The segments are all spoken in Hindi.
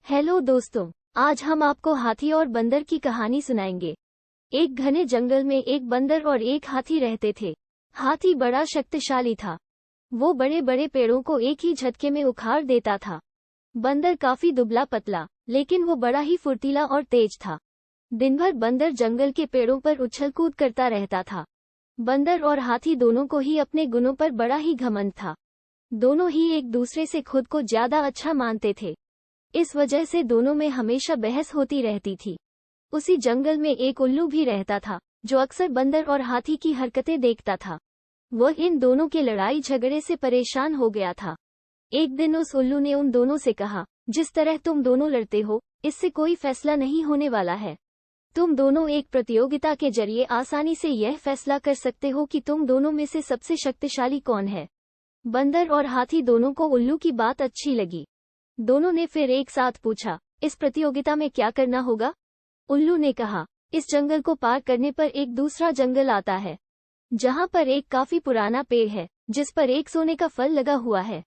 हेलो दोस्तों, आज हम आपको हाथी और बंदर की कहानी सुनाएंगे। एक घने जंगल में एक बंदर और एक हाथी रहते थे। हाथी बड़ा शक्तिशाली था। वो बड़े बड़े पेड़ों को एक ही झटके में उखाड़ देता था। बंदर काफी दुबला पतला, लेकिन वो बड़ा ही फुर्तीला और तेज था। दिन भर बंदर जंगल के पेड़ों पर उछल कूद करता रहता था। बंदर और हाथी दोनों को ही अपने गुणों पर बड़ा ही घमंड था। दोनों ही एक दूसरे से खुद को ज्यादा अच्छा मानते थे। इस वजह से दोनों में हमेशा बहस होती रहती थी। उसी जंगल में एक उल्लू भी रहता था, जो अक्सर बंदर और हाथी की हरकतें देखता था। वह इन दोनों के लड़ाई झगड़े से परेशान हो गया था। एक दिन उस उल्लू ने उन दोनों से कहा, जिस तरह तुम दोनों लड़ते हो, इससे कोई फैसला नहीं होने वाला है। तुम दोनों एक प्रतियोगिता के जरिए आसानी से यह फैसला कर सकते हो कि तुम दोनों में से सबसे शक्तिशाली कौन है। बंदर और हाथी दोनों को उल्लू की बात अच्छी लगी। दोनों ने फिर एक साथ पूछा, इस प्रतियोगिता में क्या करना होगा? उल्लू ने कहा, इस जंगल को पार करने पर एक दूसरा जंगल आता है, जहां पर एक काफी पुराना पेड़ है, जिस पर एक सोने का फल लगा हुआ है।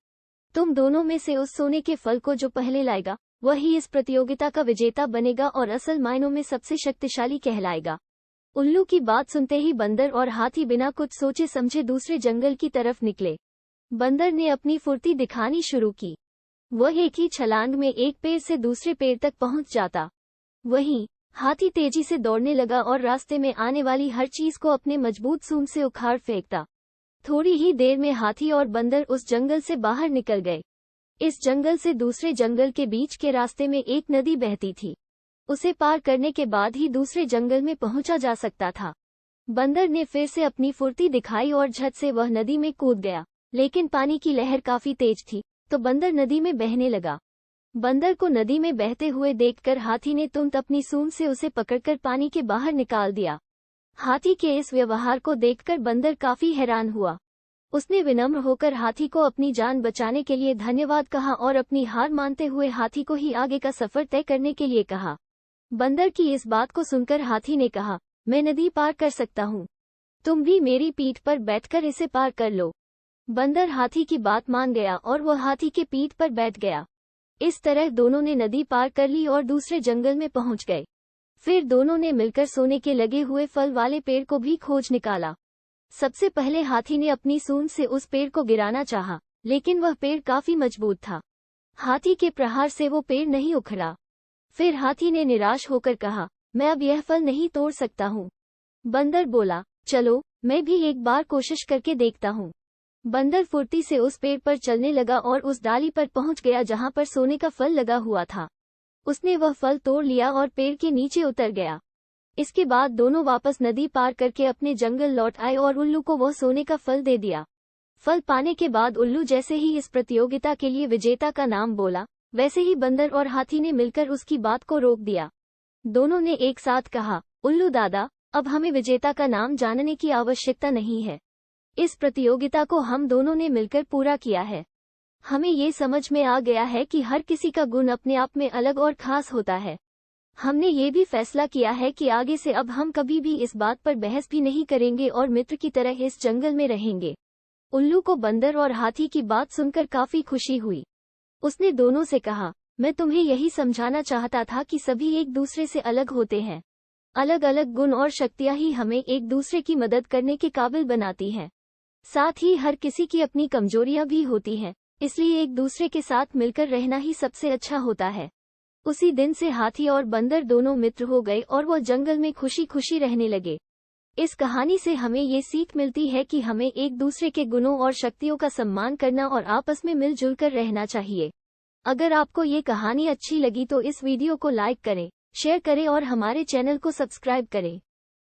तुम दोनों में से उस सोने के फल को जो पहले लाएगा, वही इस प्रतियोगिता का विजेता बनेगा और असल मायनों में सबसे शक्तिशाली कहलाएगा। उल्लू की बात सुनते ही बंदर और हाथी बिना कुछ सोचे समझे दूसरे जंगल की तरफ निकले। बंदर ने अपनी फुर्ती दिखानी शुरू की। वह एक ही छलांग में एक पेड़ से दूसरे पेड़ तक पहुंच जाता। वहीं हाथी तेजी से दौड़ने लगा और रास्ते में आने वाली हर चीज को अपने मजबूत सूंड से उखाड़ फेंकता। थोड़ी ही देर में हाथी और बंदर उस जंगल से बाहर निकल गए। इस जंगल से दूसरे जंगल के बीच के रास्ते में एक नदी बहती थी। उसे पार करने के बाद ही दूसरे जंगल में पहुंचा जा सकता था। बंदर ने फिर से अपनी फुर्ती दिखाई और झट से वह नदी में कूद गया, लेकिन पानी की लहर काफी तेज थी, तो बंदर नदी में बहने लगा। बंदर को नदी में बहते हुए देखकर हाथी ने तुरंत अपनी सूंड से उसे पकड़कर पानी के बाहर निकाल दिया। हाथी के इस व्यवहार को देखकर बंदर काफी हैरान हुआ। उसने विनम्र होकर हाथी को अपनी जान बचाने के लिए धन्यवाद कहा और अपनी हार मानते हुए हाथी को ही आगे का सफर तय करने के लिए कहा। बंदर की इस बात को सुनकर हाथी ने कहा, मैं नदी पार कर सकता हूँ, तुम भी मेरी पीठ पर बैठकर इसे पार कर लो। बंदर हाथी की बात मान गया और वह हाथी के पीठ पर बैठ गया। इस तरह दोनों ने नदी पार कर ली और दूसरे जंगल में पहुंच गए। फिर दोनों ने मिलकर सोने के लगे हुए फल वाले पेड़ को भी खोज निकाला। सबसे पहले हाथी ने अपनी सूंड से उस पेड़ को गिराना चाहा, लेकिन वह पेड़ काफी मजबूत था। हाथी के प्रहार से वो पेड़ नहीं उखड़ा। फिर हाथी ने निराश होकर कहा, मैं अब यह फल नहीं तोड़ सकता हूँ। बंदर बोला, चलो मैं भी एक बार कोशिश करके देखता हूँ। बंदर फुर्ती से उस पेड़ पर चलने लगा और उस डाली पर पहुंच गया जहां पर सोने का फल लगा हुआ था। उसने वह फल तोड़ लिया और पेड़ के नीचे उतर गया। इसके बाद दोनों वापस नदी पार करके अपने जंगल लौट आए और उल्लू को वह सोने का फल दे दिया। फल पाने के बाद उल्लू जैसे ही इस प्रतियोगिता के लिए विजेता का नाम बोला, वैसे ही बंदर और हाथी ने मिलकर उसकी बात को रोक दिया। दोनों ने एक साथ कहा, उल्लू दादा, अब हमें विजेता का नाम जानने की आवश्यकता नहीं है। इस प्रतियोगिता को हम दोनों ने मिलकर पूरा किया है। हमें ये समझ में आ गया है कि हर किसी का गुण अपने आप में अलग और खास होता है। हमने ये भी फैसला किया है कि आगे से अब हम कभी भी इस बात पर बहस भी नहीं करेंगे और मित्र की तरह इस जंगल में रहेंगे। उल्लू को बंदर और हाथी की बात सुनकर काफी खुशी हुई। उसने दोनों से कहा, मैं तुम्हें यही समझाना चाहता था कि सभी एक दूसरे से अलग होते हैं। अलग अलग गुण और शक्तियां ही हमें एक दूसरे की मदद करने के काबिल बनाती हैं। साथ ही हर किसी की अपनी कमजोरियां भी होती हैं, इसलिए एक दूसरे के साथ मिलकर रहना ही सबसे अच्छा होता है। उसी दिन से हाथी और बंदर दोनों मित्र हो गए और वह जंगल में खुशी खुशी रहने लगे। इस कहानी से हमें ये सीख मिलती है कि हमें एक दूसरे के गुणों और शक्तियों का सम्मान करना और आपस में मिलजुल कर रहना चाहिए। अगर आपको ये कहानी अच्छी लगी तो इस वीडियो को लाइक करें, शेयर करें और हमारे चैनल को सब्सक्राइब करें।